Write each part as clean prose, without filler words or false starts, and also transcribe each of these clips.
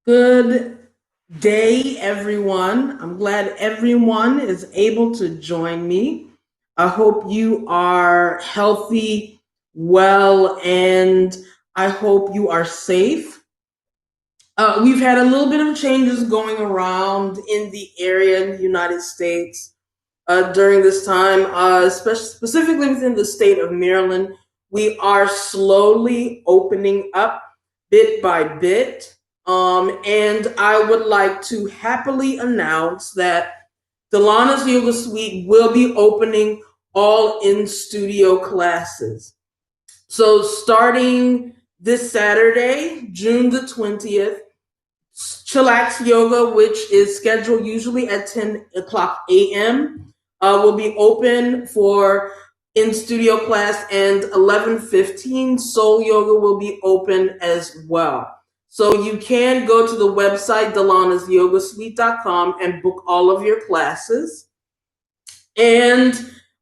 Good day, everyone. I'm glad everyone is able to join me. I hope you are healthy, well, and I hope you are safe. We've had a little bit of changes going around in the area in the United States during this time, specifically within the state of Maryland. We are slowly opening up bit by bit. And I would like to happily announce that Delana's Yoga Suite will be opening all in studio classes. So, starting this Saturday, June the 20th, Chillax Yoga, which is scheduled usually at 10 o'clock a.m., will be open for in studio class, and 11:15 Soul Yoga will be open as well. So you can go to the website delanasyogasweet.com and book all of your classes. And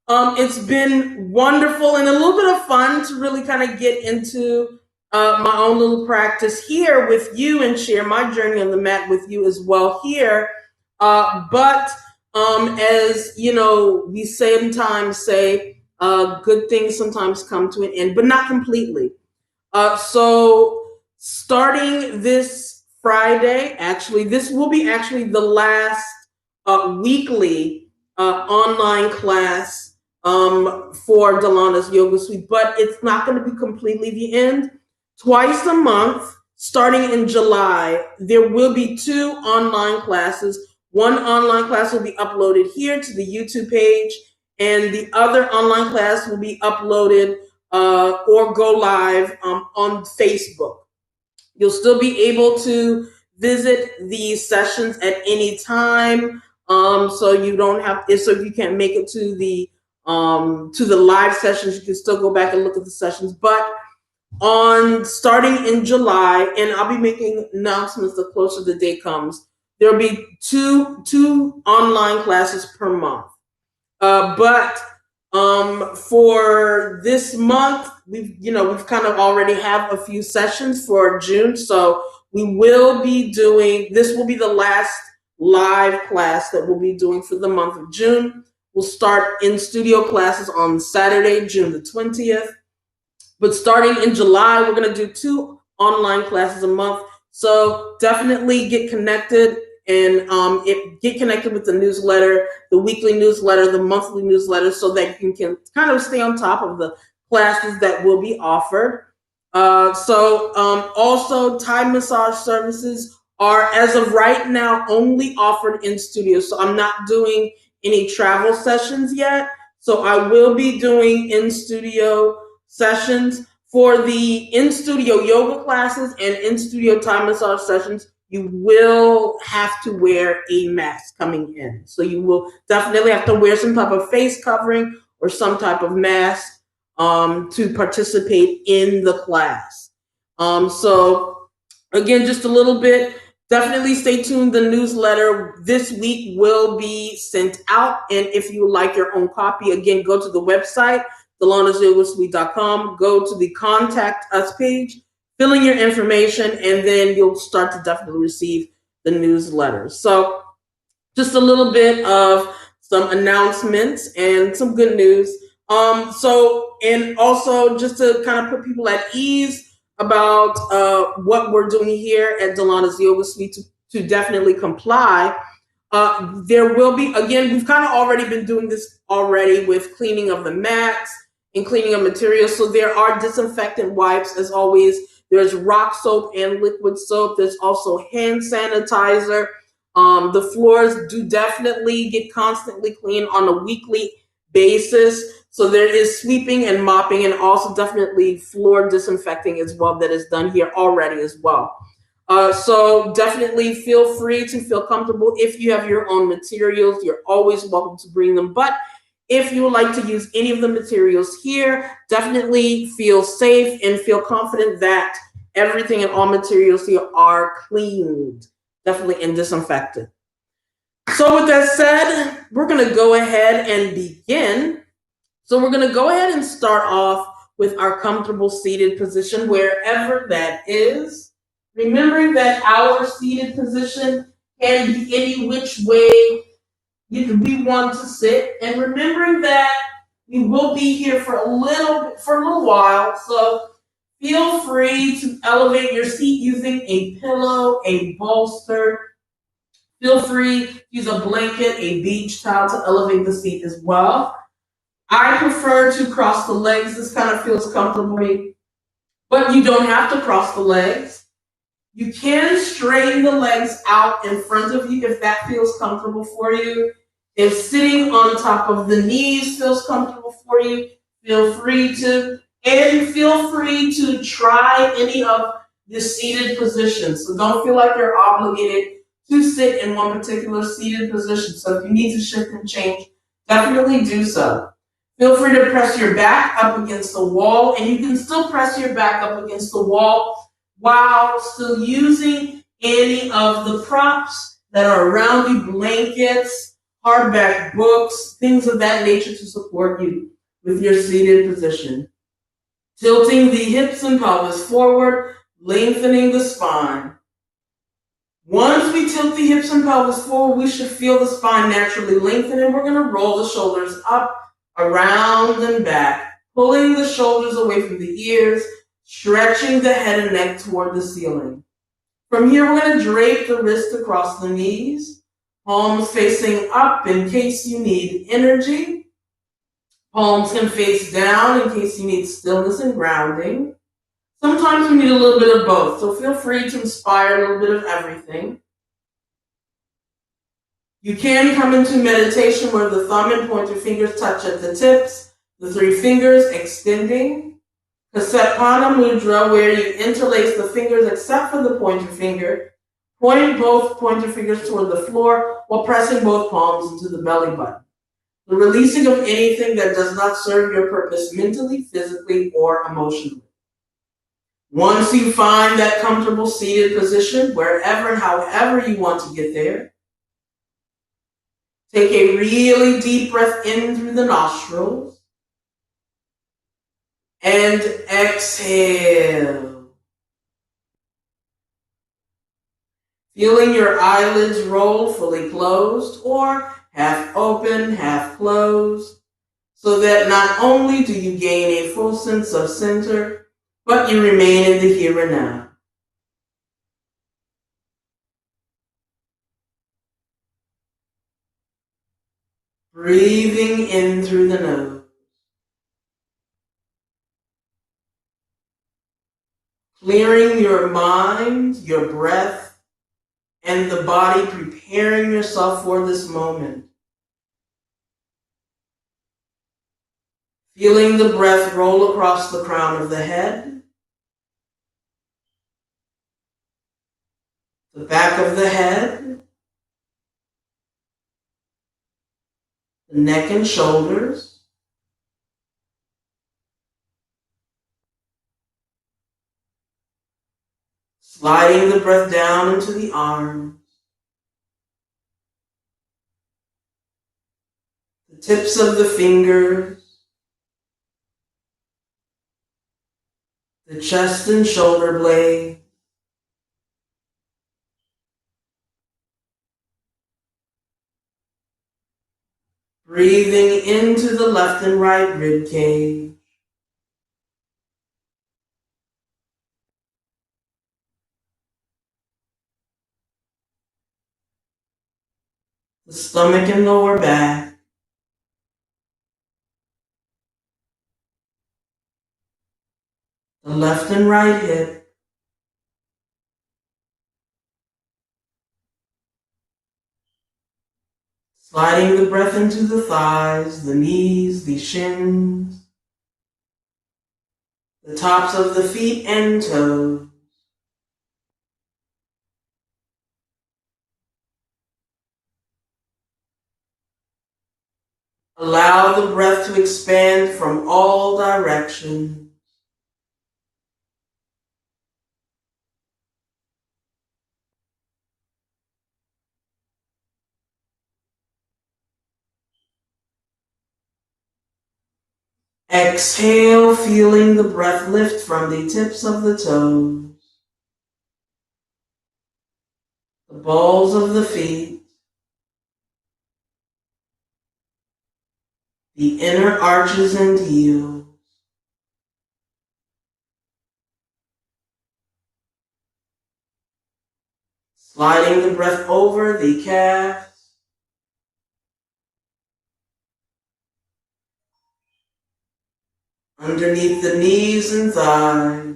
it's been wonderful and a little bit of fun to really kind of get into my own little practice here with you and share my journey on the mat with you as well here. But as you know, we sometimes say good things sometimes come to an end, but not completely. So starting this Friday, actually, this will be actually the last weekly online class for Delana's Yoga Suite, but it's not going to be completely the end. Twice a month, starting in July, there will be two online classes. One online class will be uploaded here to the YouTube page, and the other online class will be uploaded or go live on Facebook. You'll still be able to visit these sessions at any time. So you don't have so if you can't make it to the live sessions, you can still go back and look at the sessions. But on starting in July, and I'll be making announcements the closer the day comes, there'll be two online classes per month. But for this month, we've kind of already have a few sessions for June, so we will be doing this will be the last live class that we'll be doing for the month of June. We'll start in studio classes on Saturday, June the 20th. But starting in July, we're going to do two online classes a month. So definitely get connected and get connected with the newsletter, the weekly newsletter, the monthly newsletter, so that you can kind of stay on top of the classes that will be offered. Also, Thai massage services are, as of right now, only offered in studio. So I'm not doing any travel sessions yet. So I will be doing in studio sessions. For the in studio yoga classes and in studio Thai massage sessions, you will have to wear a mask coming in. So you will definitely have to wear some type of face covering or some type of mask to participate in the class. So again, just a little bit. Definitely stay tuned. The newsletter this week will be sent out. And if you would like your own copy, again, go to the website, delanasyogasweet.com, go to the contact us page, fill in your information, and then you'll start to definitely receive the newsletter. So just a little bit of some announcements and some good news. And also just to kind of put people at ease about what we're doing here at Delana's Yoga Suite to definitely comply. There will be, again, we've kind of already been doing this already with cleaning of the mats and cleaning of materials. So there are disinfectant wipes, as always. There's rock soap and liquid soap. There's also hand sanitizer. The floors do definitely get constantly cleaned on a weekly basis. So there is sweeping and mopping, and also definitely floor disinfecting as well that is done here already as well. So definitely feel free to feel comfortable. If you have your own materials, you're always welcome to bring them. But if you would like to use any of the materials here, definitely feel safe and feel confident that everything and all materials here are cleaned, definitely, and disinfected. So with that said, we're going to go ahead and begin. So we're going to go ahead and start off with our comfortable seated position, wherever that is. Remembering that our seated position can be any which way we want to sit, and remembering that we will be here for a little while. So feel free to elevate your seat using a pillow, a bolster. Feel free to use a blanket, a beach towel to elevate the seat as well. I prefer to cross the legs. This kind of feels comfortable to me, but you don't have to cross the legs. You can straighten the legs out in front of you if that feels comfortable for you. If sitting on top of the knees feels comfortable for you, feel free to. And feel free to try any of the seated positions. So don't feel like you're obligated to sit in one particular seated position. So if you need to shift and change, definitely do so. Feel free to press your back up against the wall, and you can still press your back up against the wall while still using any of the props that are around you, blankets, hardback books, things of that nature to support you with your seated position. Tilting the hips and pelvis forward, lengthening the spine. Once we tilt the hips and pelvis forward, we should feel the spine naturally lengthen, and we're going to roll the shoulders up, around, and back, pulling the shoulders away from the ears, stretching the head and neck toward the ceiling. From here, we're going to drape the wrist across the knees, palms facing up in case you need energy. Palms can face down in case you need stillness and grounding. Sometimes we need a little bit of both, so feel free to inspire a little bit of everything. You can come into meditation where the thumb and pointer fingers touch at the tips, the three fingers extending. Kasepana Mudra, where you interlace the fingers except for the pointer finger, point both pointer fingers toward the floor while pressing both palms into the belly button. The releasing of anything that does not serve your purpose mentally, physically, or emotionally. Once you find that comfortable seated position, wherever and however you want to get there, take a really deep breath in through the nostrils and exhale. Feeling your eyelids roll fully closed or half open, half closed, so that not only do you gain a full sense of center, but you remain in the here and now. Breathing in through the nose. Clearing your mind, your breath, and the body, preparing yourself for this moment. Feeling the breath roll across the crown of the head, the back of the head, the neck and shoulders, sliding the breath down into the arms, the tips of the fingers, the chest and shoulder blade, breathing into the left and right rib cage, the stomach and lower back, the left and right hip, sliding the breath into the thighs, the knees, the shins, the tops of the feet and toes. Allow the breath to expand from all directions. Exhale, feeling the breath lift from the tips of the toes. the balls of the feet, the inner arches and heels, sliding the breath over the calves, underneath the knees and thighs,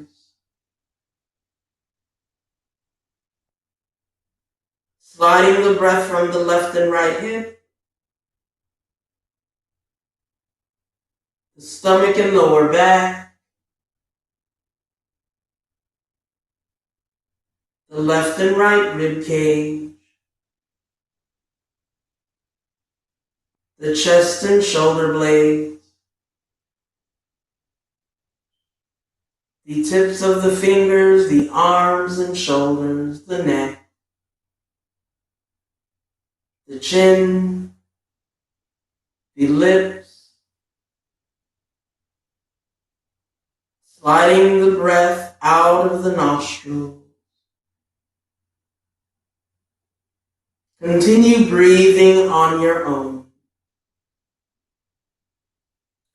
sliding the breath from the left and right hip, the stomach and lower back, the left and right rib cage, the chest and shoulder blades, the tips of the fingers, the arms and shoulders, the neck, the chin, the lips, sliding the breath out of the nostrils. Continue breathing on your own,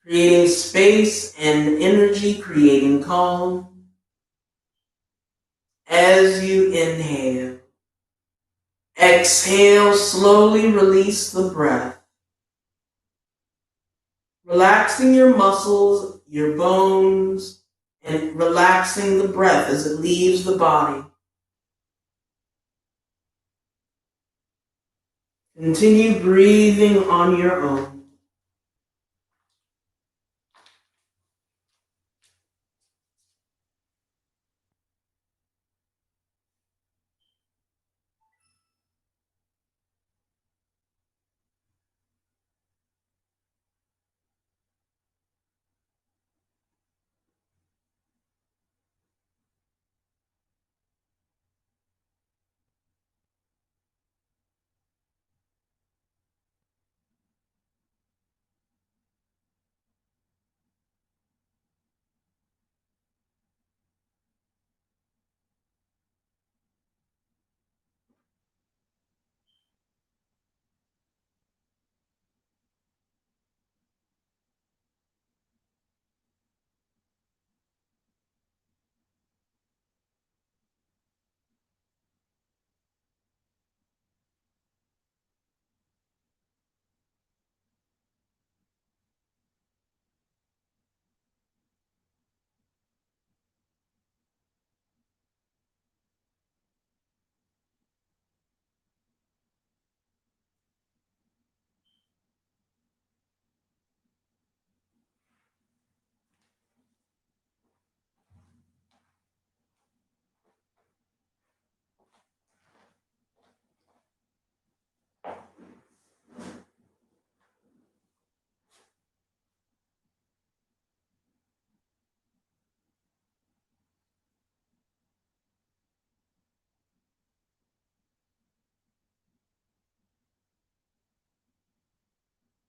creating space and energy, creating calm. As you inhale, exhale, slowly release the breath, relaxing your muscles, your bones, and relaxing the breath as it leaves the body. Continue breathing on your own.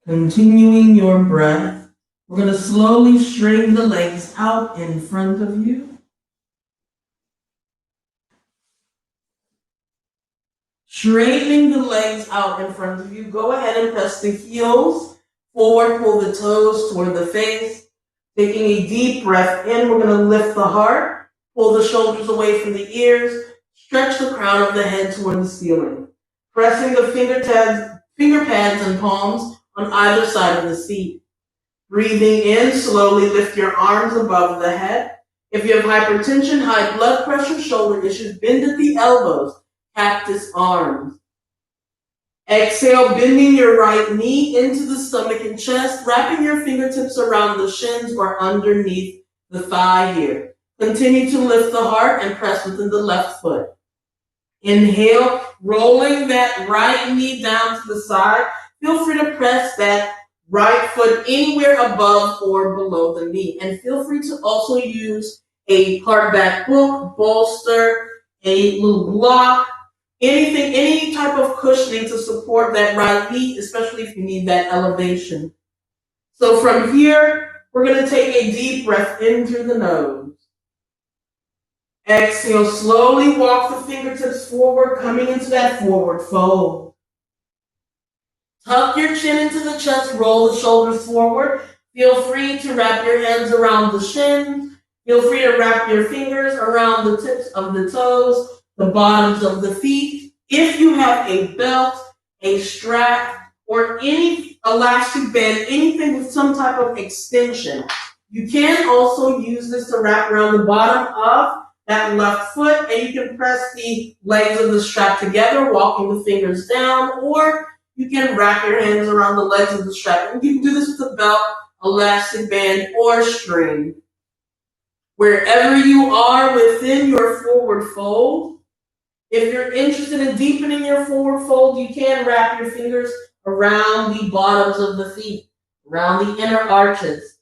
Continuing your breath, we're going to slowly straighten the legs out in front of you. Straightening the legs out in front of you, go ahead and press the heels forward, pull the toes toward the face. Taking a deep breath in, we're going to lift the heart, pull the shoulders away from the ears, stretch the crown of the head toward the ceiling. Pressing the finger pads and palms on either side of the seat. Breathing in, slowly lift your arms above the head. If you have hypertension, high blood pressure, shoulder issues, bend at the elbows, cactus arms. Exhale, bending your right knee into the stomach and chest, wrapping your fingertips around the shins or underneath the thigh here. Continue to lift the heart and press within the left foot. Inhale, rolling that right knee down to the side. Feel free to press that right foot anywhere above or below the knee. And feel free to also use a hardback book, bolster, a little block, anything, any type of cushioning to support that right knee, especially if you need that elevation. So from here, we're going to take a deep breath in through the nose. Exhale, slowly walk the fingertips forward, coming into that forward fold. Tuck your chin into the chest, roll the shoulders forward. Feel free to wrap your hands around the shins. Feel free to wrap your fingers around the tips of the toes, the bottoms of the feet. If you have a belt, a strap, or any elastic band, anything with some type of extension, you can also use this to wrap around the bottom of that left foot, and you can press the legs of the strap together, walking the fingers down, or you can wrap your hands around the legs of the strap. And you can do this with a belt, elastic band, or string. Wherever you are within your forward fold, if you're interested in deepening your forward fold, you can wrap your fingers around the bottoms of the feet, around the inner arches.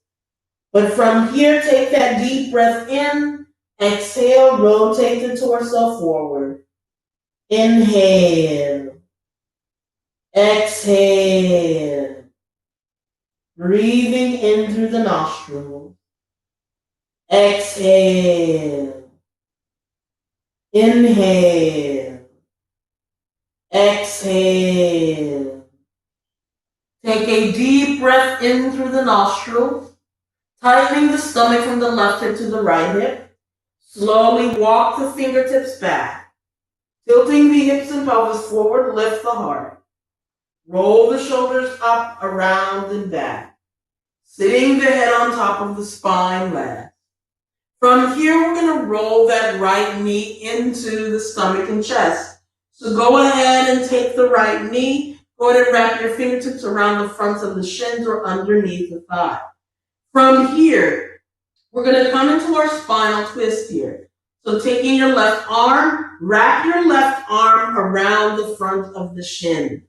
But from here, take that deep breath in, exhale, rotate the torso forward. Inhale. Exhale. Breathing in through the nostrils. Exhale. Inhale. Exhale. Take a deep breath in through the nostrils, tightening the stomach from the left hip to the right hip. Slowly walk the fingertips back. Tilting the hips and pelvis forward, lift the heart. Roll the shoulders up, around, and back. Sitting the head on top of the spine last. From here, we're going to roll that right knee into the stomach and chest. So go ahead and take the right knee. Go ahead and wrap your fingertips around the fronts of the shins or underneath the thigh. From here, we're going to come into our spinal twist here. So taking your left arm, wrap your left arm around the front of the shin.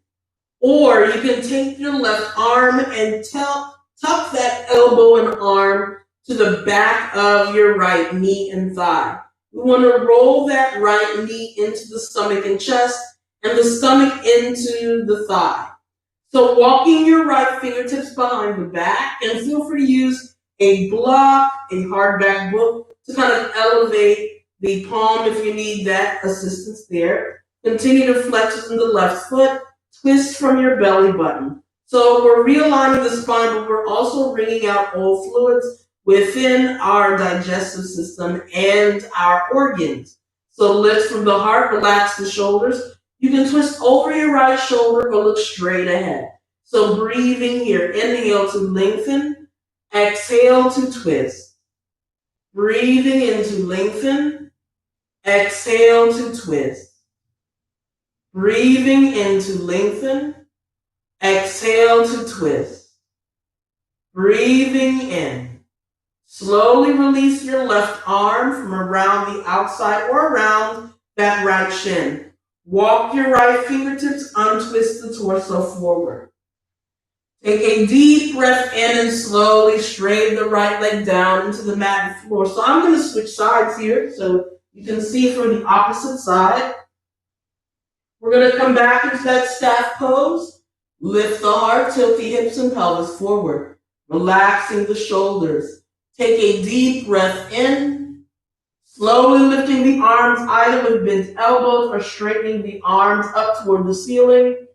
Or you can take your left arm and tuck that elbow and arm to the back of your right knee and thigh. We want to roll that right knee into the stomach and chest, and the stomach into the thigh. So walking your right fingertips behind the back, and feel free to use a block, a hardback book, to kind of elevate the palm if you need that assistance there. Continue to flex in the left foot, twist from your belly button. So we're realigning the spine, but we're also wringing out all fluids within our digestive system and our organs. So lift from the heart, relax the shoulders. You can twist over your right shoulder or look straight ahead. So breathing here, inhale to lengthen, exhale to twist. Breathing in to lengthen, exhale to twist. Breathing in to lengthen, exhale to twist. Breathing in. Slowly release your left arm from around the outside or around that right shin. Walk your right fingertips, untwist the torso forward. Take a deep breath in and slowly straighten the right leg down into the mat and floor. So I'm going to switch sides here so you can see from the opposite side. We're going to come back into that staff pose. Lift the heart, tilt the hips and pelvis forward, relaxing the shoulders. Take a deep breath in, slowly lifting the arms either with bent elbows or straightening the arms up toward the ceiling.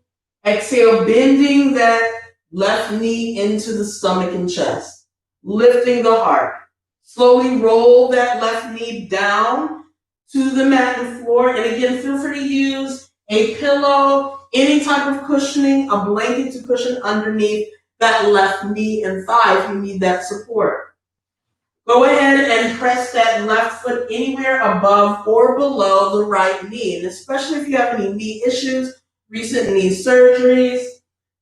Exhale, bending that left knee into the stomach and chest, lifting the heart. Slowly roll that left knee down to the mat and floor. And again, feel free to use a pillow, any type of cushioning, a blanket to cushion underneath that left knee and thigh if you need that support. Go ahead and press that left foot anywhere above or below the right knee. And especially if you have any knee issues, recent knee surgeries,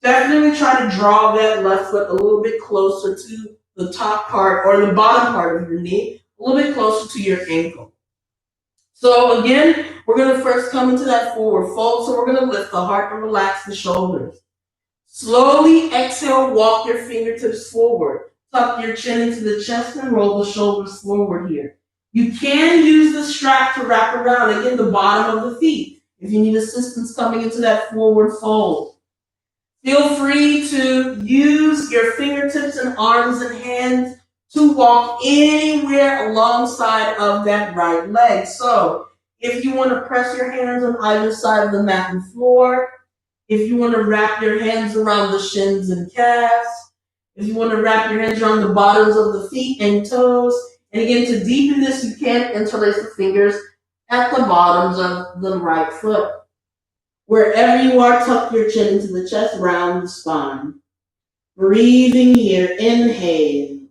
definitely try to draw that left foot a little bit closer to the top part or the bottom part of your knee, a little bit closer to your ankle. So again, we're going to first come into that forward fold. So we're going to lift the heart and relax the shoulders. Slowly exhale, walk your fingertips forward. Tuck your chin into the chest and roll the shoulders forward here. You can use the strap to wrap around, again, the bottom of the feet if you need assistance coming into that forward fold. Feel free to use your fingertips and arms and hands to walk anywhere alongside of that right leg. So if you want to press your hands on either side of the mat and floor, if you want to wrap your hands around the shins and calves, if you want to wrap your hands around the bottoms of the feet and toes, and again, to deepen this, you can interlace the fingers at the bottoms of the right foot. Wherever you are, tuck your chin into the chest, round the spine. Breathing here, inhale.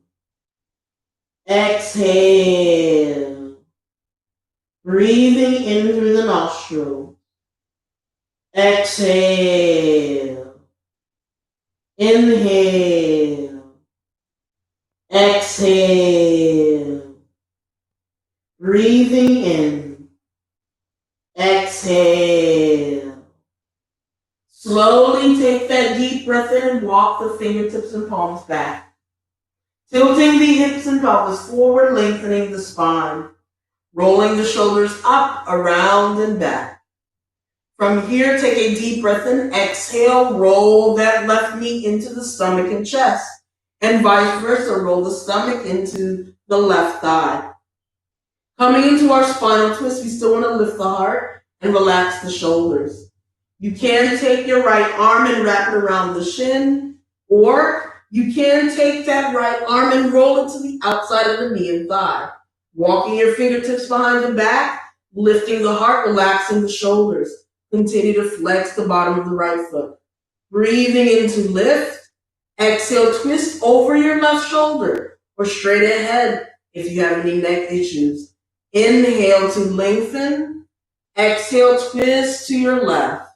Exhale. Breathing in through the nostril. Exhale. Inhale. Exhale. Breathing in. Exhale. Slowly take that deep breath in and walk the fingertips and palms back. Tilting the hips and pelvis forward, lengthening the spine. Rolling the shoulders up, around, and back. From here, take a deep breath in. Exhale, roll that left knee into the stomach and chest. And vice versa, roll the stomach into the left thigh. Coming into our spinal twist, we still want to lift the heart and relax the shoulders. You can take your right arm and wrap it around the shin, or you can take that right arm and roll it to the outside of the knee and thigh. Walking your fingertips behind the back, lifting the heart, relaxing the shoulders. Continue to flex the bottom of the right foot. Breathing in to lift. Exhale, twist over your left shoulder or straight ahead if you have any neck issues. Inhale to lengthen. Exhale, twist to your left.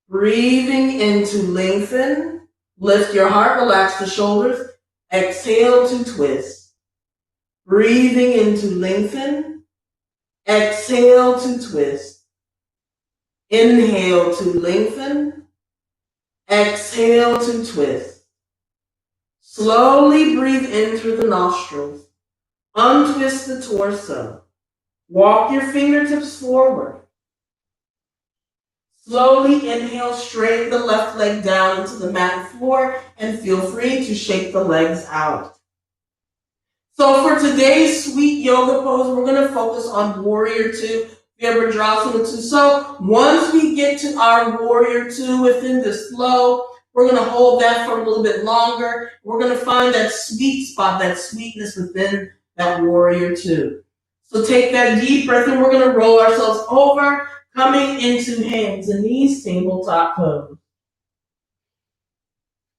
Breathing in to lengthen. Lift your heart, relax the shoulders. Exhale to twist. Breathing in to lengthen. Exhale to twist. Inhale to lengthen. Exhale to twist. Slowly breathe in through the nostrils. Untwist the torso. Walk your fingertips forward. Slowly inhale, straighten the left leg down into the mat floor, and feel free to shake the legs out. So for today's sweet yoga pose, we're going to focus on Warrior 2, Virabhadrasana 2. So once we get to our Warrior 2 within this flow, we're going to hold that for a little bit longer. We're going to find that sweet spot, that sweetness within that Warrior 2. So take that deep breath, and we're going to roll ourselves over, coming into hands and knees, tabletop pose.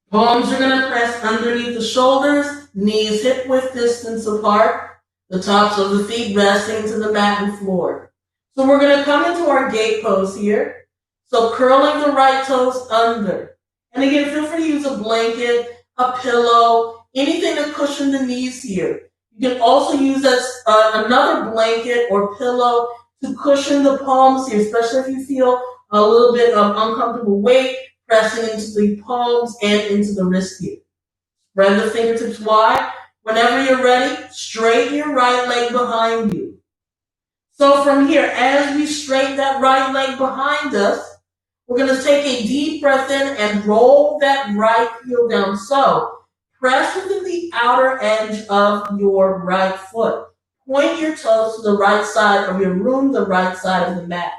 Palms are going to press underneath the shoulders, knees hip width distance apart, the tops of the feet resting to the mat and floor. So we're going to come into our gate pose here. So curling the right toes under. And again, feel free to use a blanket, a pillow, anything to cushion the knees here. You can also use another blanket or pillow to cushion the palms here, especially if you feel a little bit of uncomfortable weight pressing into the palms and into the wrist here. Spread the fingertips wide. Whenever you're ready, straighten your right leg behind you. So from here, as we straighten that right leg behind us, we're going to take a deep breath in and roll that right heel down. So press within the outer edge of your right foot. Point your toes to the right side of your room, the right side of the mat.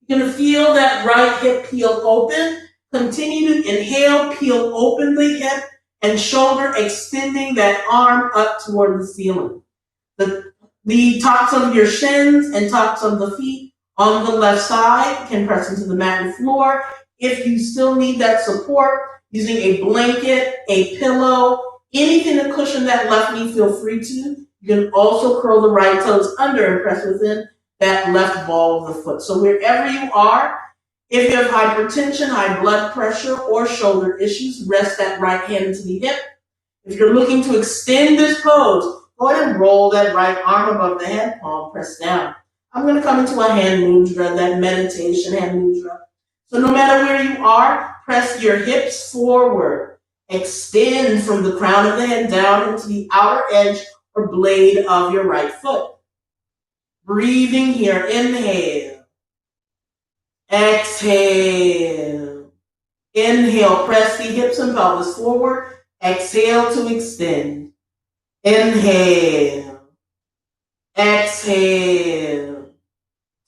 You're going to feel that right hip peel open. Continue to inhale, peel open the hip and shoulder, extending that arm up toward the ceiling. The tops of your shins and tops of the feet on the left side can press into the mat and floor. If you still need that support, using a blanket, a pillow, anything to cushion that left knee, feel free to. You can also curl the right toes under and press within that left ball of the foot. So wherever you are, if you have hypertension, high blood pressure, or shoulder issues, rest that right hand into the hip. If you're looking to extend this pose, go ahead and roll that right arm above the head, palm press down. I'm going to come into a hand mudra, that meditation hand mudra. So no matter where you are, press your hips forward. Extend from the crown of the head down into the outer edge or blade of your right foot. Breathing here, inhale. Exhale. Inhale, press the hips and pelvis forward. Exhale to extend. Inhale. Exhale.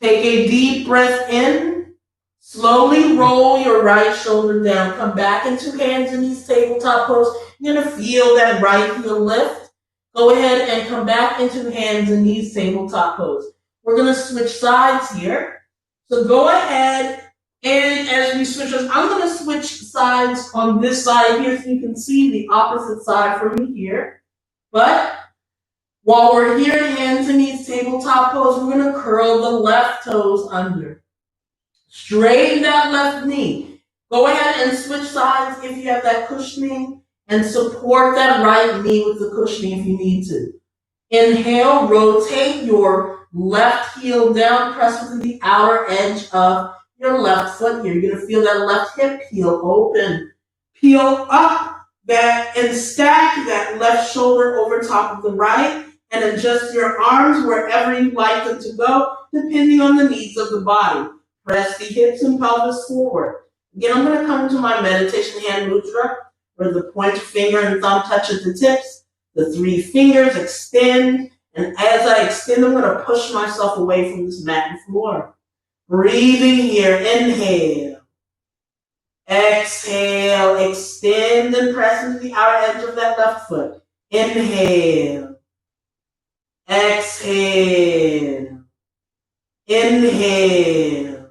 Take a deep breath in. Slowly roll your right shoulder down. Come back into hands and knees, tabletop pose. You're going to feel that right heel lift. Go ahead and come back into hands and knees, tabletop pose. We're going to switch sides here. So go ahead and as we switch, I'm going to switch sides on this side here so you can see the opposite side for me here. But while we're here, hands and knees, tabletop pose, we're going to curl the left toes under. Straighten that left knee. Go ahead and switch sides if you have that cushioning and support that right knee with the cushioning if you need to. Inhale, rotate your left heel down, press within the outer edge of your left foot here. You're going to feel that left hip peel open. Peel up that and stack that left shoulder over top of the right and adjust your arms wherever you like them to go, depending on the needs of the body. Press the hips and pelvis forward. Again, I'm going to come into my meditation hand mudra, where the pointer finger and thumb touch at the tips. The 3 fingers extend, and as I extend, I'm going to push myself away from this mat and floor. Breathing here, inhale. Exhale, extend and press into the outer edge of that left foot. Inhale. Exhale. Inhale.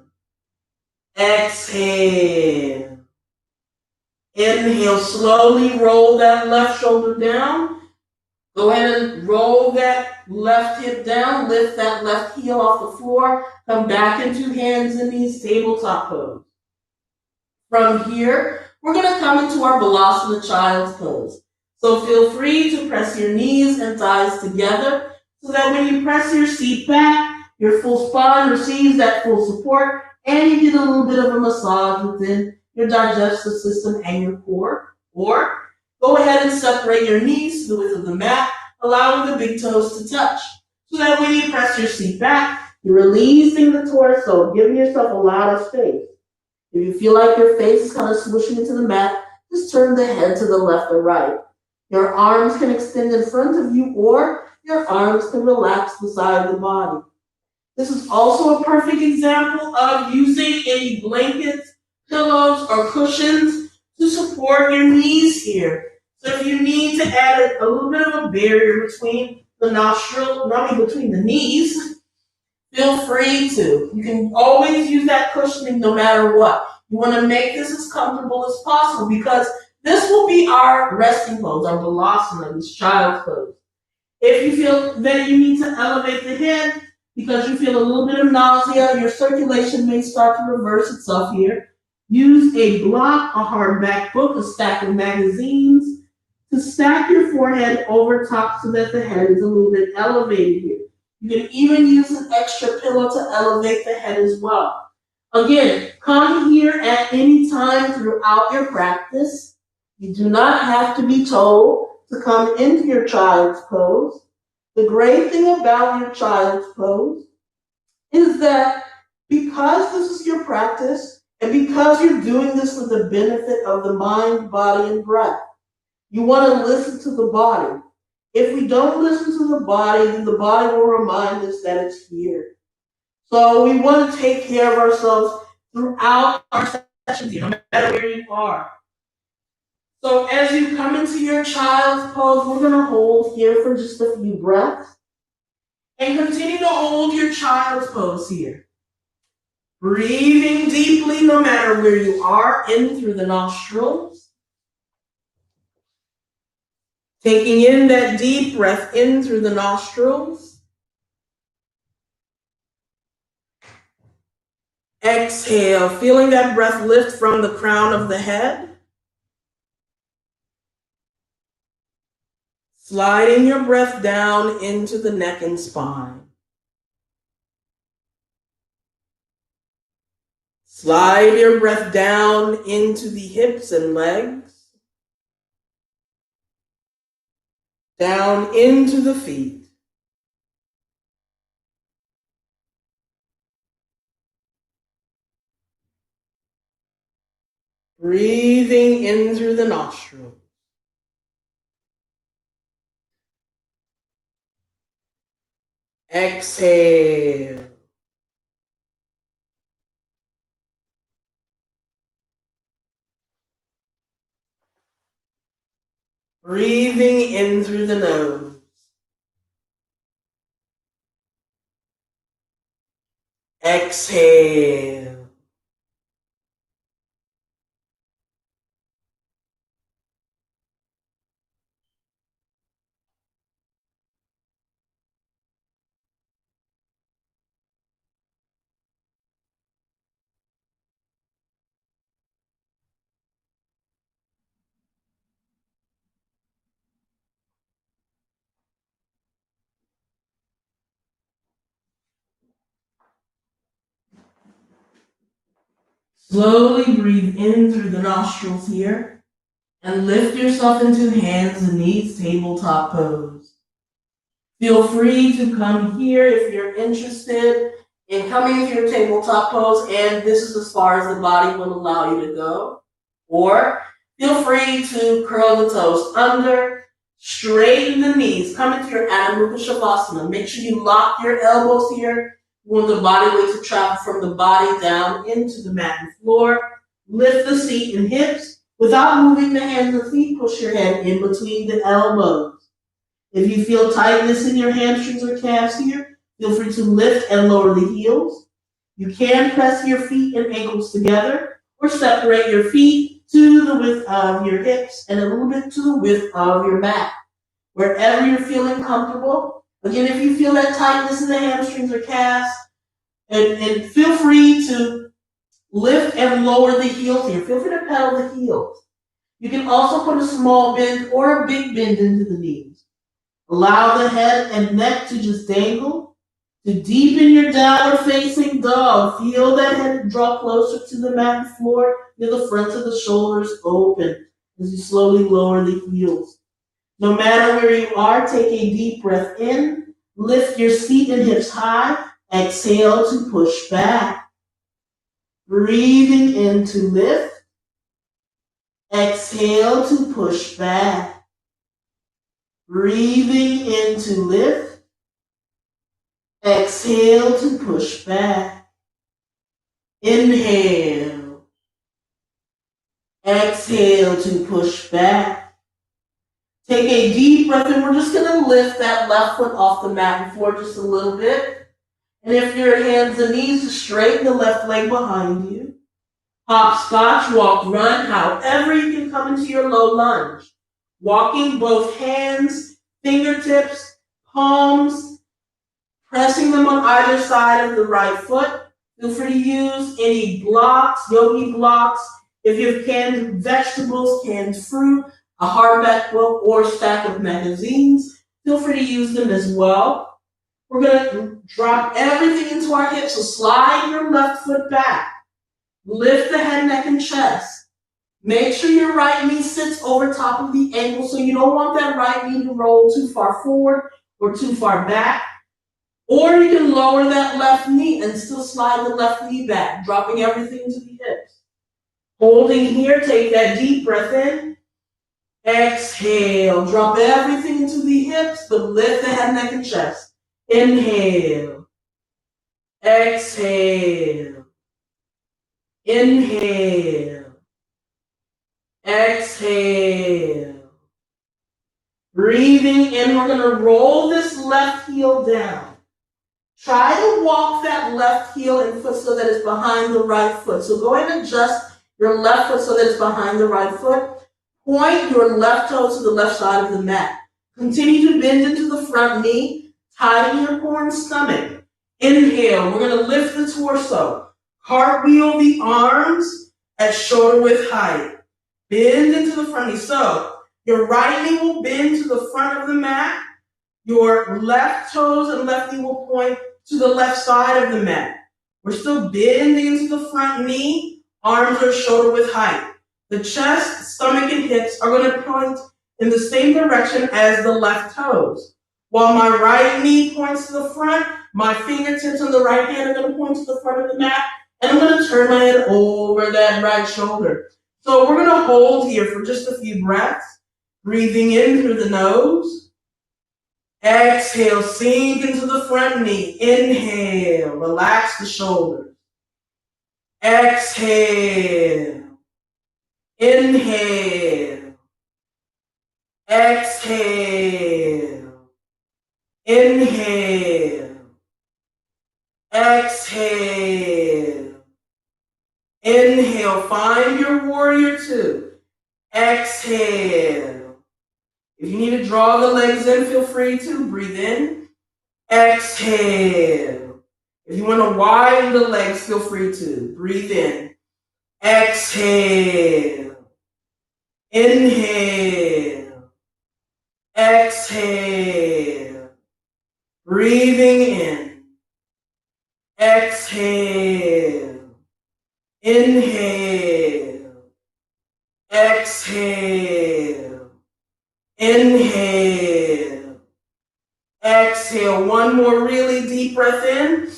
Exhale. Inhale, slowly roll that left shoulder down. Go ahead and roll that left hip down, lift that left heel off the floor, come back into hands and knees, tabletop pose. From here, we're going to come into our Balasana Child's Pose. So feel free to press your knees and thighs together so that when you press your seat back, your full spine receives that full support and you get a little bit of a massage within your digestive system and your core. Or go ahead and separate your knees to the width of the mat, allowing the big toes to touch. So that when you press your seat back, you're releasing the torso, giving yourself a lot of space. If you feel like your face is kind of swooshing into the mat, just turn the head to the left or right. Your arms can extend in front of you, or your arms can relax beside the body. This is also a perfect example of using any blankets, pillows, or cushions to support your knees here. So if you need to add a little bit of a barrier between the between the knees, feel free to. You can always use that cushioning no matter what. You want to make this as comfortable as possible because this will be our resting pose, our Balasana, this child's pose. If you feel that you need to elevate the head because you feel a little bit of nausea, your circulation may start to reverse itself here. Use a block, a hardback book, a stack of magazines to stack your forehead over top so that the head is a little bit elevated here. You can even use an extra pillow to elevate the head as well. Again, come here at any time throughout your practice. You do not have to be told to come into your child's pose. The great thing about your child's pose is that because this is your practice and because you're doing this for the benefit of the mind, body, and breath, you want to listen to the body. If we don't listen to the body, then the body will remind us that it's here. So we want to take care of ourselves throughout our sessions, no matter where you are. So as you come into your child's pose, we're going to hold here for just a few breaths. And continue to hold your child's pose here. Breathing deeply no matter where you are, in through the nostrils. Taking in that deep breath in through the nostrils. Exhale, feeling that breath lift from the crown of the head. Sliding your breath down into the neck and spine. Slide your breath down into the hips and legs. Down into the feet. Breathing in through the nostrils. Exhale. Breathing in through the nose. Exhale. Slowly breathe in through the nostrils here and lift yourself into hands and knees, tabletop pose. Feel free to come here if you're interested in coming to your tabletop pose, and this is as far as the body will allow you to go. Or feel free to curl the toes under, straighten the knees, come into your Adho Mukha Shavasana. Make sure you lock your elbows here. You want the body weight to travel from the body down into the mat and floor. Lift the seat and hips. Without moving the hands and feet, push your head in between the elbows. If you feel tightness in your hamstrings or calves here, feel free to lift and lower the heels. You can press your feet and ankles together or separate your feet to the width of your hips and a little bit to the width of your mat. Wherever you're feeling comfortable. Again, if you feel that tightness in the hamstrings or calves, and feel free to lift and lower the heels here. Feel free to pedal the heels. You can also put a small bend or a big bend into the knees. Allow the head and neck to just dangle. To deepen your downward facing dog, feel that head draw closer to the mat and floor. Feel the fronts of the shoulders open as you slowly lower the heels. No matter where you are, take a deep breath in. Lift your seat and hips high. Exhale to push back. Breathing in to lift. Exhale to push back. Breathing in to lift. Exhale to push back. Inhale. Exhale to push back. Take a deep breath and we're just going to lift that left foot off the mat and floor just a little bit. And if your hands and knees, just straighten the left leg behind you. Hopscotch, walk, run, however you can come into your low lunge. Walking both hands, fingertips, palms, pressing them on either side of the right foot. Feel free to use any blocks, yogi blocks. If you have canned vegetables, canned fruit, a hardback book, or a stack of magazines, feel free to use them as well. We're going to drop everything into our hips, so slide your left foot back. Lift the head, neck, and chest. Make sure your right knee sits over top of the ankle, so you don't want that right knee to roll too far forward or too far back. Or you can lower that left knee and still slide the left knee back, dropping everything into the hips. Holding here, take that deep breath in. Exhale, drop everything into the hips, but lift the head, neck, and chest. Inhale. Exhale. Inhale. Exhale. Breathing in, we're going to roll this left heel down. Try to walk that left heel and foot so that it's behind the right foot. So go ahead and adjust your left foot so that it's behind the right foot. Point your left toe to the left side of the mat. Continue to bend into the front knee. Tighten your core and stomach. Inhale, we're going to lift the torso. Cartwheel the arms at shoulder width height. Bend into the front knee. So your right knee will bend to the front of the mat. Your left toes and left knee will point to the left side of the mat. We're still bending into the front knee. Arms are shoulder width height. The chest, stomach, and hips are going to point in the same direction as the left toes. While my right knee points to the front, my fingertips on the right hand are going to point to the front of the mat, and I'm going to turn my head over that right shoulder. So we're going to hold here for just a few breaths, breathing in through the nose, Exhale, sink into the front knee. Inhale, relax the shoulders. Exhale, inhale, exhale, inhale, exhale, inhale. Find your warrior two. Exhale. If you need to draw the legs in, feel free to. Breathe in. Exhale. If you want to widen the legs, feel free to. Breathe in. Exhale. Inhale. Exhale. Breathing in. Exhale. Inhale. Exhale. Inhale. Exhale. One more really deep breath in.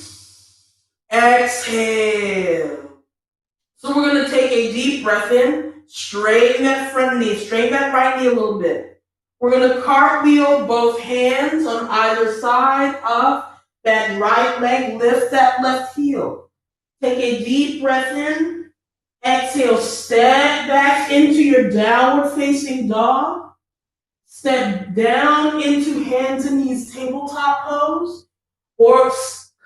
Exhale. So we're going to take a deep breath in. Straighten that front knee. Straighten that right knee a little bit. We're going to cartwheel both hands on either side of that right leg. Lift that left heel. Take a deep breath in. Exhale. Step back into your downward facing dog. Step down into hands and knees tabletop pose. Or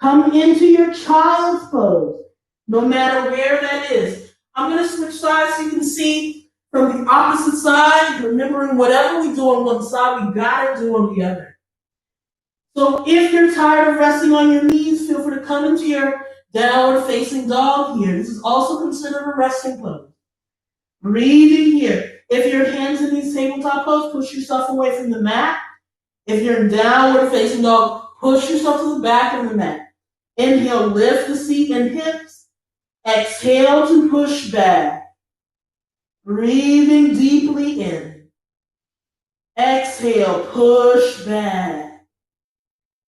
come into your child's pose. No matter where that is. I'm going to switch sides so you can see from the opposite side, remembering whatever we do on one side, we got to do on the other. So if you're tired of resting on your knees, feel free to come into your downward facing dog here. This is also considered a resting pose. Breathing here. If your hands in these tabletop pose, push yourself away from the mat. If you're in downward facing dog, push yourself to the back of the mat. Inhale, lift the seat and hips. Exhale to push back. Breathing deeply in. Exhale, push back.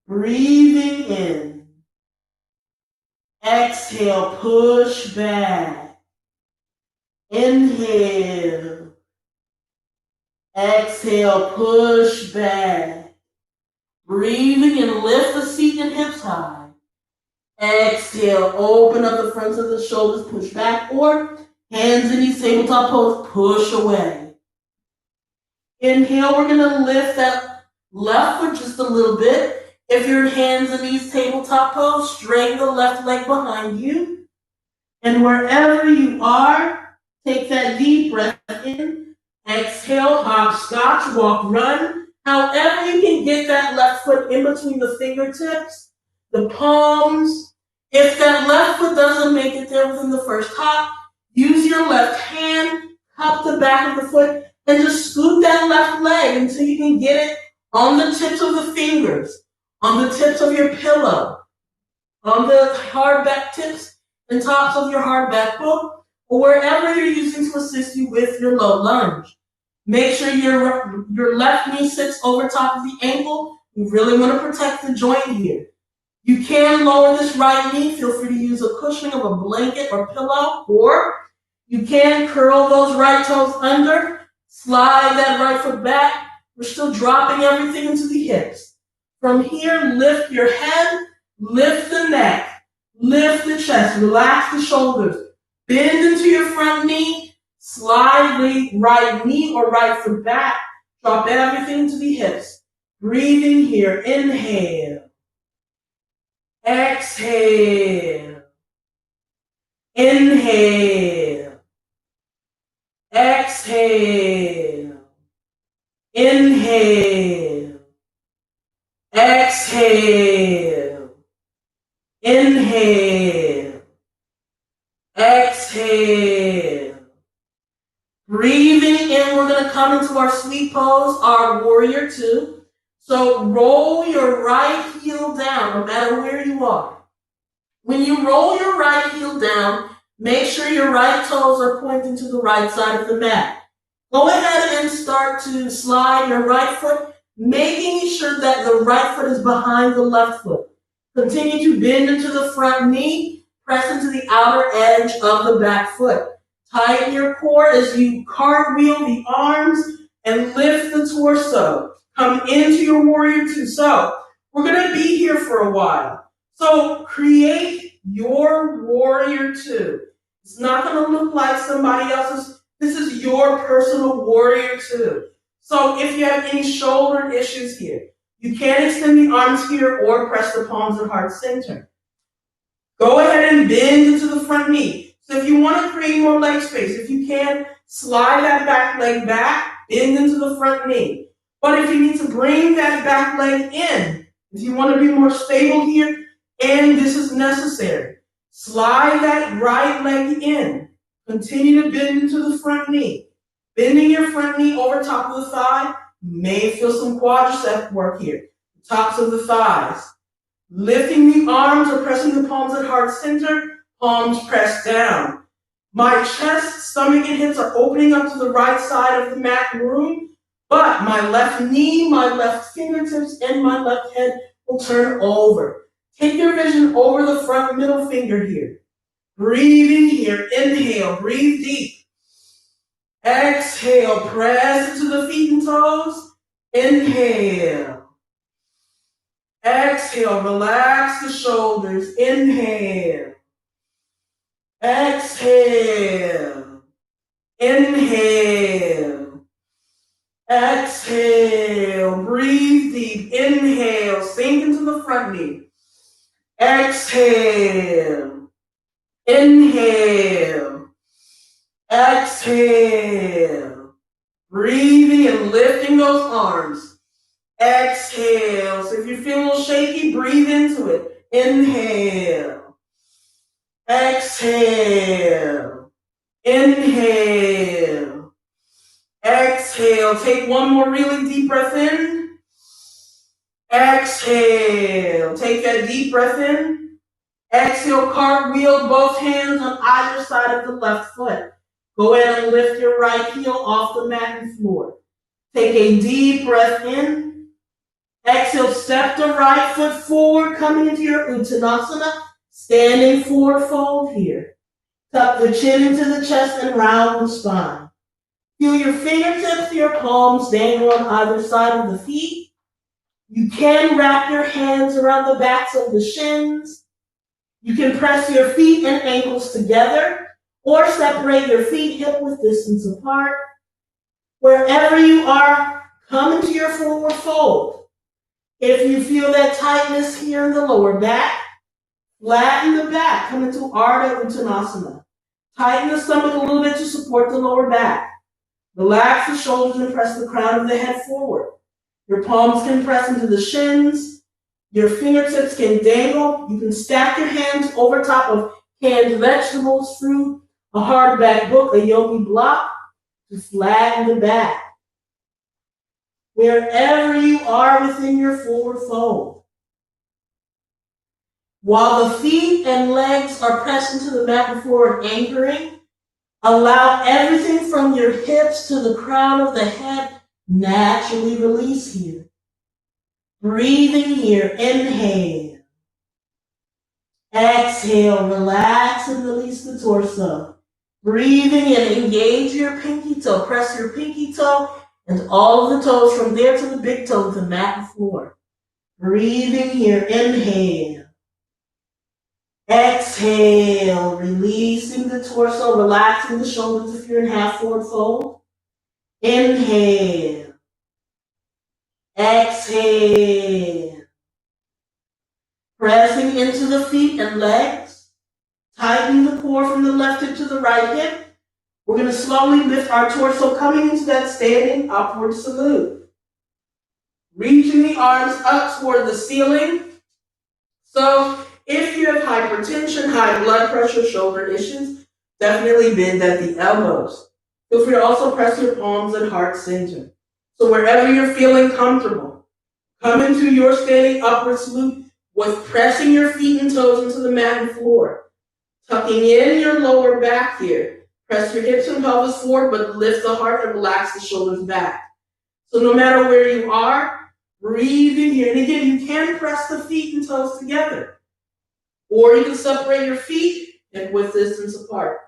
Breathing in. Exhale, push back. Inhale. Exhale, push back. Breathing and lift the seat and hips high. Exhale, open up the fronts of the shoulders, push back, or hands in these tabletop pose, push away. Inhale, we're going to lift that left foot just a little bit. If your hands in these tabletop pose, straighten the left leg behind you. And wherever you are, take that deep breath in. Exhale, hopscotch, walk, run. However you can get that left foot in between the fingertips, the palms. If that left foot doesn't make it there within the first hop, use your left hand, cup the back of the foot, and just scoot that left leg until you can get it on the tips of the fingers, on the tips of your pillow, on the hard back tips and tops of your hard back book, or wherever you're using to assist you with your low lunge. Make sure your left knee sits over top of the ankle. You really want to protect the joint here. You can lower this right knee. Feel free to use a cushioning of a blanket or pillow, or you can curl those right toes under, slide that right foot back. We're still dropping everything into the hips. From here, lift your head, lift the neck, lift the chest, relax the shoulders, bend into your front knee, slide the right knee or right foot back, drop everything into the hips. Breathing here, inhale. Exhale. Inhale. Exhale. Inhale. Exhale. Inhale. Exhale. Breathing in, we're going to come into our sweet pose, our warrior two. So roll your right heel down, no matter where you are. When you roll your right heel down, make sure your right toes are pointing to the right side of the mat. Go ahead and start to slide your right foot, making sure that the right foot is behind the left foot. Continue to bend into the front knee, press into the outer edge of the back foot. Tighten your core as you cartwheel the arms and lift the torso. Come into your warrior two. So we're going to be here for a while. So create your warrior two. It's not going to look like somebody else's. This is your personal warrior two. So if you have any shoulder issues here, you can extend the arms here or press the palms at heart center. Go ahead and bend into the front knee. So if you want to create more leg space, if you can, slide that back leg back, bend into the front knee. But if you need to bring that back leg in, if you want to be more stable here, and this is necessary, slide that right leg in. Continue to bend into the front knee. Bending your front knee over top of the thigh. You may feel some quadricep work here. The tops of the thighs. Lifting the arms or pressing the palms at heart center, palms pressed down. My chest, stomach, and hips are opening up to the right side of the mat room, but my left knee, my left fingertips, and my left head will turn over. Take your vision over the front middle finger here. Breathing here, inhale, breathe deep. Exhale, press into the feet and toes. Inhale. Exhale, relax the shoulders. Inhale. Exhale. Inhale. Exhale. Breathe deep. Inhale. Sink into the front knee. Exhale. Inhale. Exhale. Breathing and lifting those arms. Exhale. So if you feel a little shaky, breathe into it. Inhale. Exhale. Inhale. Exhale. Take one more really deep breath in. Exhale. Take that deep breath in. Exhale, cartwheel both hands on either side of the left foot. Go ahead and lift your right heel off the mat and floor. Take a deep breath in. Exhale, step the right foot forward, coming into your Uttanasana, standing forward fold here. Tuck the chin into the chest and round the spine. Feel your fingertips, your palms dangle on either side of the feet. You can wrap your hands around the backs of the shins. You can press your feet and ankles together or separate your feet hip-width distance apart. Wherever you are, come into your forward fold. If you feel that tightness here in the lower back, flatten the back, come into Ardha Uttanasana. Tighten the stomach a little bit to support the lower back. Relax the shoulders and press the crown of the head forward. Your palms can press into the shins. Your fingertips can dangle. You can stack your hands over top of canned vegetables, fruit, a hardback book, a yogi block to flatten the back. Wherever you are within your forward fold. While the feet and legs are pressed into the mat before anchoring, allow everything from your hips to the crown of the head naturally release here. Breathing here, inhale. Exhale, relax and release the torso. Breathing in, engage your pinky toe, press your pinky toe and all of the toes from there to the big toe to the mat and floor. Breathing here, inhale. Exhale, releasing the torso, relaxing the shoulders if you're in half forward fold. Inhale. Exhale. Pressing into the feet and legs. Tighten the core from the left hip to the right hip. We're going to slowly lift our torso, coming into that standing upward salute. Reaching the arms up toward the ceiling. So if you have hypertension, high blood pressure, shoulder issues, definitely bend at the elbows. Feel free to also press your palms at heart center. So wherever you're feeling comfortable, come into your standing upward salute with pressing your feet and toes into the mat and floor. Tucking in your lower back here. Press your hips and pelvis forward, but lift the heart and relax the shoulders back. So no matter where you are, breathe in here. And again, you can press the feet and toes together. Or you can separate your feet hip-width distance apart.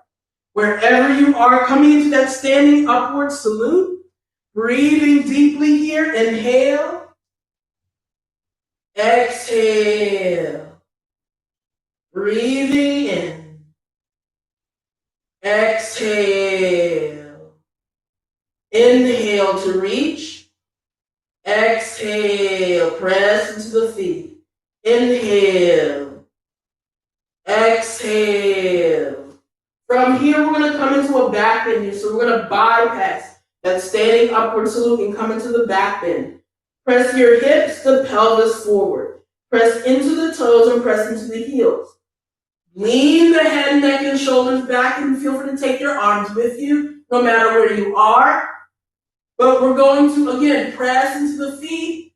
Wherever you are, coming into that standing upward salute, Breathing deeply here. Inhale. Exhale. Breathing in. Exhale. Inhale to reach. Exhale. Press into the feet. Inhale. Exhale. From here, we're going to come into a back bend here. So we're going to bypass that standing upward salute and come into the back bend. Press your hips, the pelvis forward. Press into the toes and press into the heels. Lean the head, neck, and shoulders back, and feel free to take your arms with you, no matter where you are. But we're going to, again, press into the feet.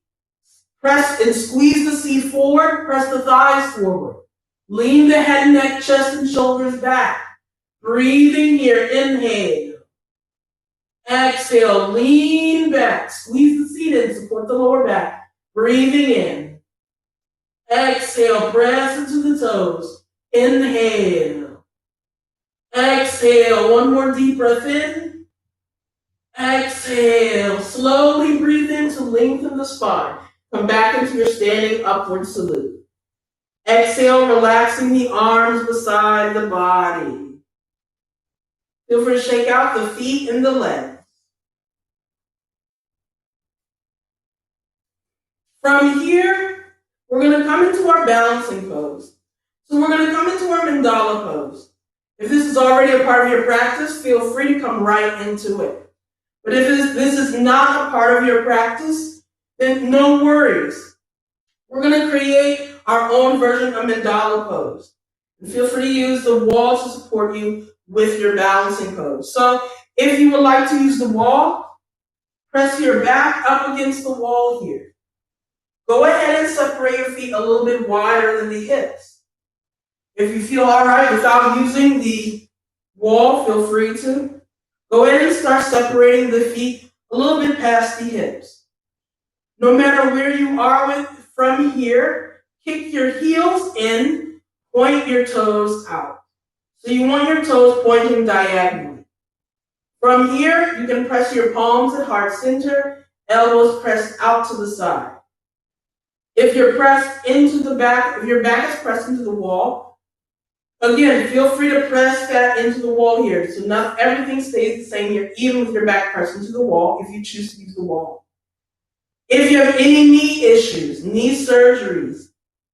Press and squeeze the seat forward. Press the thighs forward. Lean the head, neck, chest, and shoulders back. Breathing here. Inhale. Exhale. Lean back. Squeeze the seat in. Support the lower back. Breathing in. Exhale. Press into the toes. Inhale. Exhale. One more deep breath in. Exhale. Slowly breathe in to lengthen the spine. Come back into your standing upward salute. Exhale, relaxing the arms beside the body. Feel free to shake out the feet and the legs. From here, we're going to come into our balancing pose. So we're going to come into our mandala pose. If this is already a part of your practice, feel free to come right into it. But if this is not a part of your practice, then no worries. We're going to create our own version of mandala pose. And feel free to use the wall to support you with your balancing pose. So if you would like to use the wall, press your back up against the wall here. Go ahead and separate your feet a little bit wider than the hips. If you feel all right without using the wall, feel free to. Go ahead and start separating the feet a little bit past the hips. No matter where you are from here, kick your heels in, point your toes out. So you want your toes pointing diagonally. From here, you can press your palms at heart center, elbows pressed out to the side. If you're pressed into the back, if your back is pressed into the wall, again, feel free to press that into the wall here. So not everything stays the same here, even with your back pressed into the wall, if you choose to use the wall. If you have any knee issues, knee surgeries,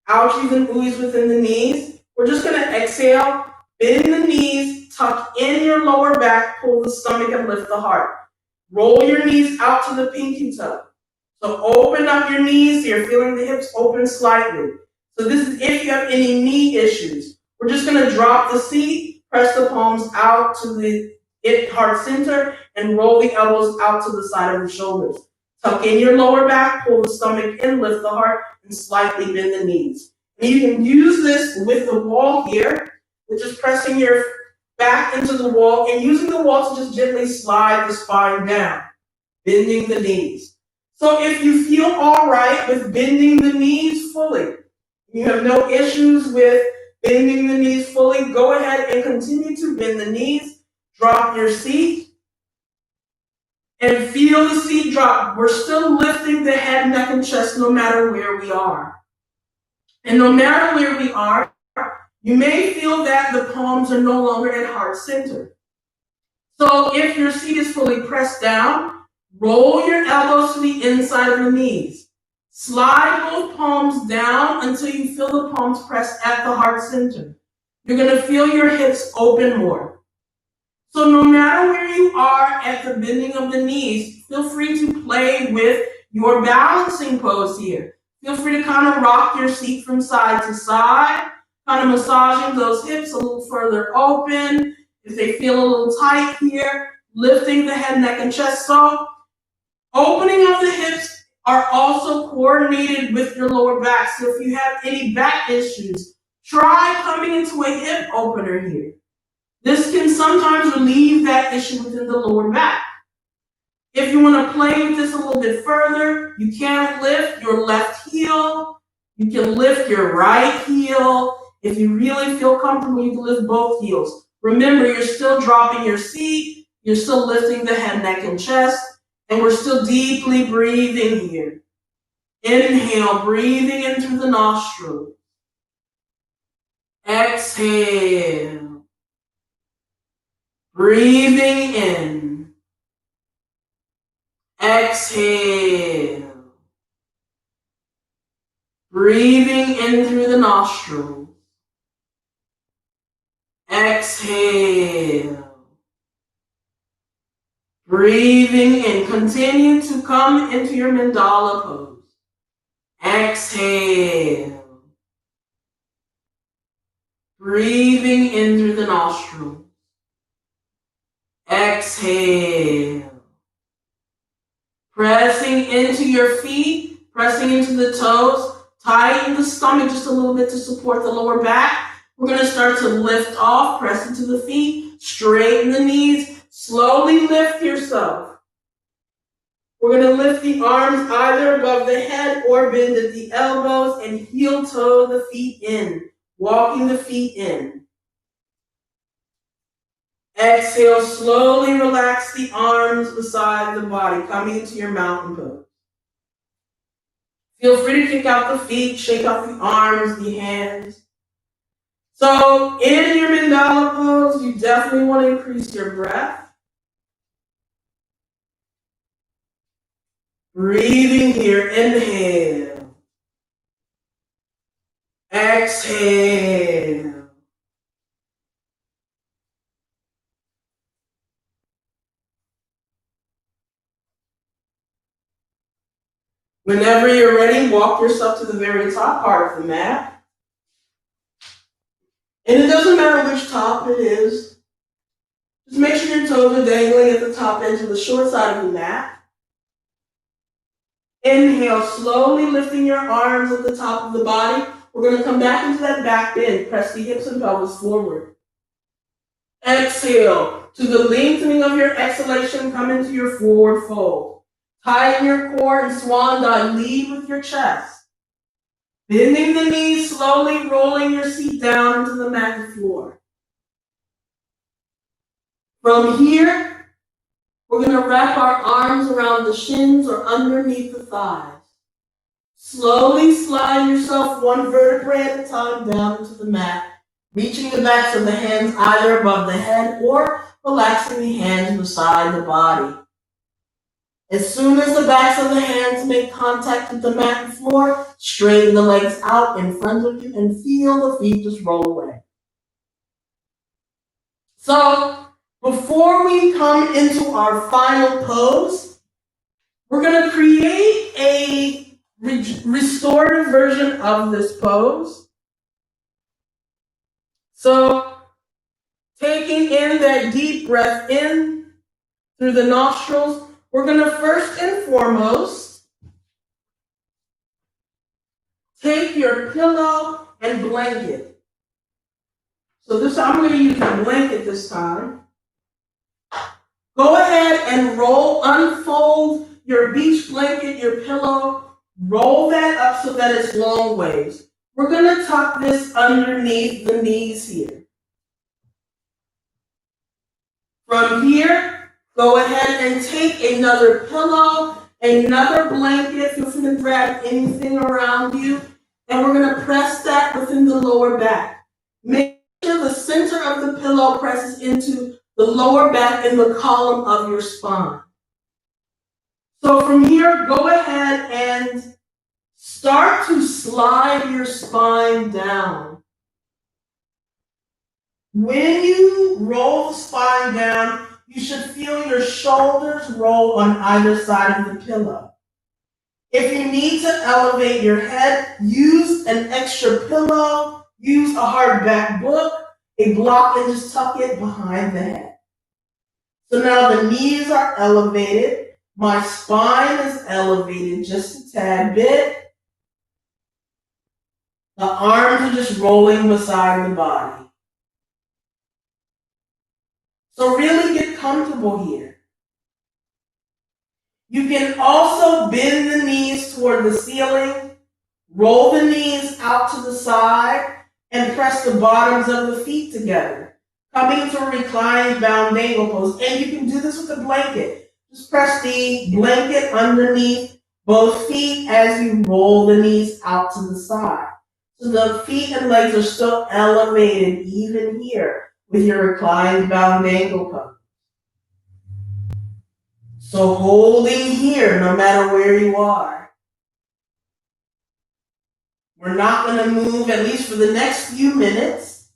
ouchies and oohies within the knees, we're just going to exhale, bend the knees, tuck in your lower back, pull the stomach and lift the heart. Roll your knees out to the pinky toe. So open up your knees so you're feeling the hips open slightly. So this is if you have any knee issues. We're just going to drop the seat, press the palms out to the heart center, and roll the elbows out to the side of the shoulders. Tuck in your lower back, pull the stomach in, lift the heart, and slightly bend the knees. And you can use this with the wall here, which is pressing your back into the wall and using the wall to just gently slide the spine down, bending the knees. So if you feel all right with bending the knees fully, you have no issues with bending the knees fully, go ahead and continue to bend the knees, drop your seat, and feel the seat drop. We're still lifting the head, neck, and chest no matter where we are. And no matter where we are, you may feel that the palms are no longer at heart center. So if your seat is fully pressed down, roll your elbows to the inside of the knees. Slide both palms down until you feel the palms pressed at the heart center. You're going to feel your hips open more. So no matter where you are at the bending of the knees, feel free to play with your balancing pose here. Feel free to kind of rock your seat from side to side, kind of massaging those hips a little further open. If they feel a little tight here, lifting the head, neck, and chest. So opening of the hips are also coordinated with your lower back. So if you have any back issues, try coming into a hip opener here. This can sometimes relieve that issue within the lower back. If you want to play with this a little bit further, you can lift your left heel. You can lift your right heel. If you really feel comfortable, you can lift both heels. Remember, you're still dropping your seat. You're still lifting the head, neck, and chest. And we're still deeply breathing here. Inhale, breathing in through the nostrils. Exhale. Breathing in. Exhale. Breathing in through the nostrils. Exhale. Breathing in. Continue to come into your mandala pose. Exhale. Breathing in through the nostrils. Exhale. Pressing into your feet, pressing into the toes. Tighten the stomach just a little bit to support the lower back. We're going to start to lift off, press into the feet, straighten the knees, slowly lift yourself. We're going to lift the arms either above the head or bend at the elbows and heel toe the feet in, walking the feet in. Exhale, slowly relax the arms beside the body, coming into your mountain pose. Feel free to kick out the feet, shake out the arms, the hands. So in your mandala pose, you definitely want to increase your breath. Breathing here, inhale. Exhale. Whenever you're ready, walk yourself to the very top part of the mat. And it doesn't matter which top it is. Just make sure your toes are dangling at the top edge of the short side of the mat. Inhale, slowly lifting your arms at the top of the body. We're going to come back into that back bend. Press the hips and pelvis forward. Exhale. To the lengthening of your exhalation, come into your forward fold. Tighten your core and swan dive. Lead with your chest. Bending the knees, slowly rolling your seat down into the mat floor. From here, we're going to wrap our arms around the shins or underneath the thighs. Slowly slide yourself one vertebrae at a time down into the mat, reaching the backs of the hands either above the head or relaxing the hands beside the body. As soon as the backs of the hands make contact with the mat and floor, straighten the legs out in front of you and feel the feet just roll away. So, before we come into our final pose, we're going to create a restorative version of this pose. So, taking in that deep breath in through the nostrils, we're going to first and foremost take your pillow and blanket. So I'm going to use a blanket this time. Go ahead and unfold your beach blanket, your pillow, roll that up so that it's long waves. We're going to tuck this underneath the knees here. From here, go ahead and take another pillow, another blanket, feel free to grab anything around you, and we're going to press that within the lower back. Make sure the center of the pillow presses into the lower back in the column of your spine. So from here, go ahead and start to slide your spine down. When you roll the spine down, you should feel your shoulders roll on either side of the pillow. If you need to elevate your head, use an extra pillow, use a hardback book, a block, and just tuck it behind the head. So now the knees are elevated. My spine is elevated just a tad bit. The arms are just rolling beside the body. So really get comfortable here. You can also bend the knees toward the ceiling, roll the knees out to the side, and press the bottoms of the feet together, coming to a reclining bound angle pose. And you can do this with a blanket. Just press the blanket underneath both feet as you roll the knees out to the side. So the feet and legs are still elevated even here with your reclined bound ankle pose. So holding here no matter where you are. We're not going to move at least for the next few minutes.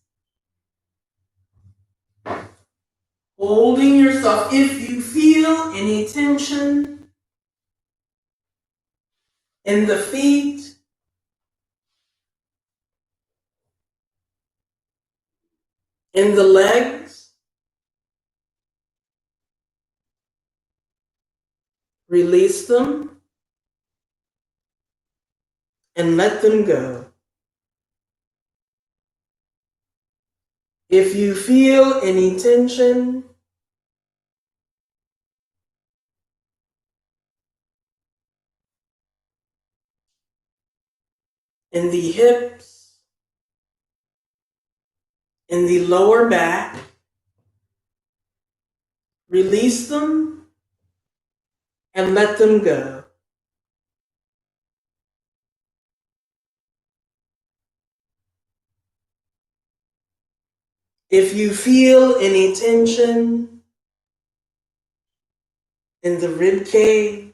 Holding yourself. If you feel any tension in the feet, in the legs, release them and let them go. If you feel any tension in the hips, in the lower back, release them and let them go. If you feel any tension in the rib cage,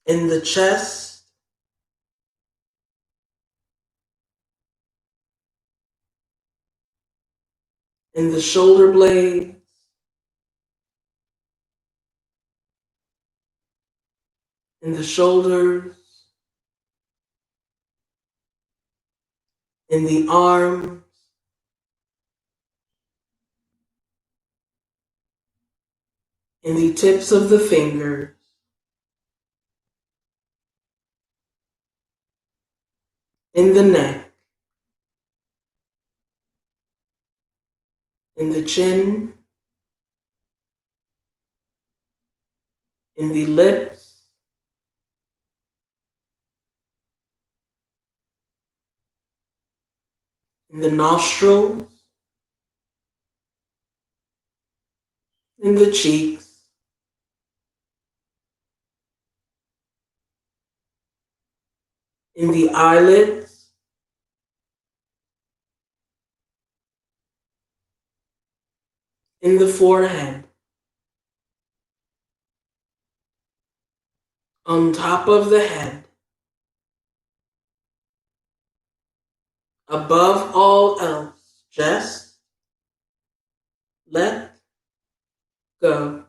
in the chest, in the shoulder blades, in the shoulders, in the arms, in the tips of the fingers, in the neck, in the chin, in the lips, in the nostrils, in the cheeks, in the eyelids, in the forehead, on top of the head, above all else, just let go.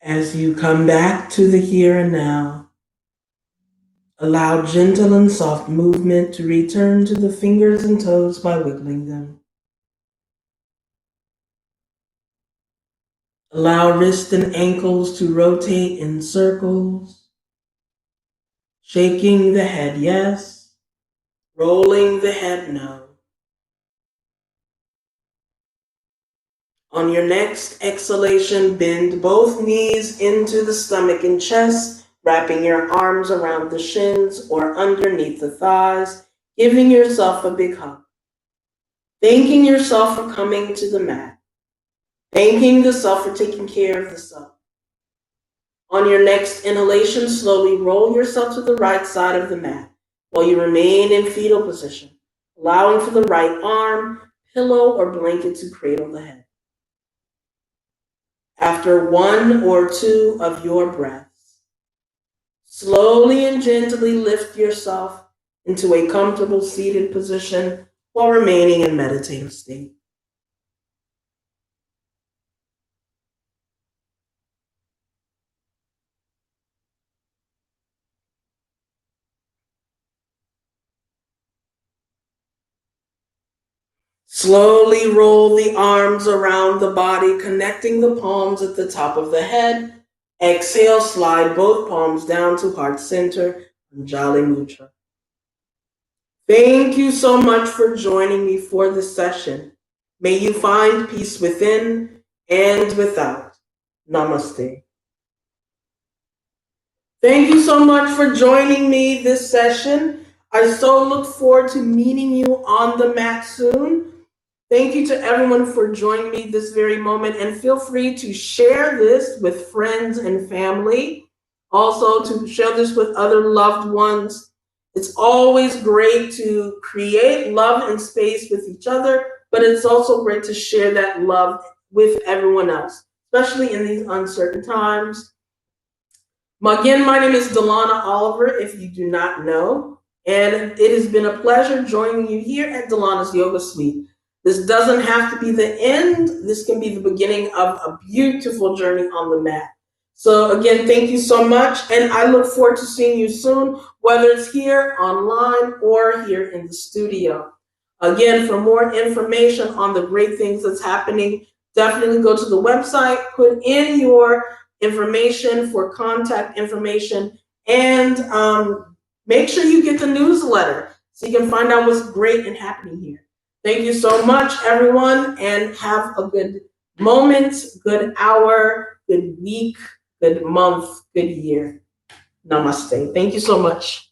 As you come back to the here and now, allow gentle and soft movement to return to the fingers and toes by wiggling them. Allow wrists and ankles to rotate in circles, shaking the head yes, rolling the head no. On your next exhalation, bend both knees into the stomach and chest, wrapping your arms around the shins or underneath the thighs, giving yourself a big hug. Thanking yourself for coming to the mat. Thanking the self for taking care of the self. On your next inhalation, slowly roll yourself to the right side of the mat while you remain in fetal position, allowing for the right arm, pillow, or blanket to cradle the head. After one or two of your breaths, slowly and gently lift yourself into a comfortable seated position while remaining in meditative state. Slowly roll the arms around the body, connecting the palms at the top of the head. Exhale, slide both palms down to heart center, Anjali Mudra. Thank you so much for joining me for this session. May you find peace within and without. Namaste. Thank you so much for joining me this session. I so look forward to meeting you on the mat soon. Thank you to everyone for joining me this very moment, and feel free to share this with friends and family. Also, to share this with other loved ones. It's always great to create love and space with each other, but it's also great to share that love with everyone else, especially in these uncertain times. Again, my name is Delana Oliver, if you do not know, and it has been a pleasure joining you here at Delana's Yoga Suite. This doesn't have to be the end. This can be the beginning of a beautiful journey on the mat. So again, thank you so much, and I look forward to seeing you soon, whether it's here, online, or here in the studio. Again, for more information on the great things that's happening, definitely go to the website, put in your information for contact information, and make sure you get the newsletter so you can find out what's great and happening here. Thank you so much, everyone, and have a good moment, good hour, good week, good month, good year. Namaste. Thank you so much.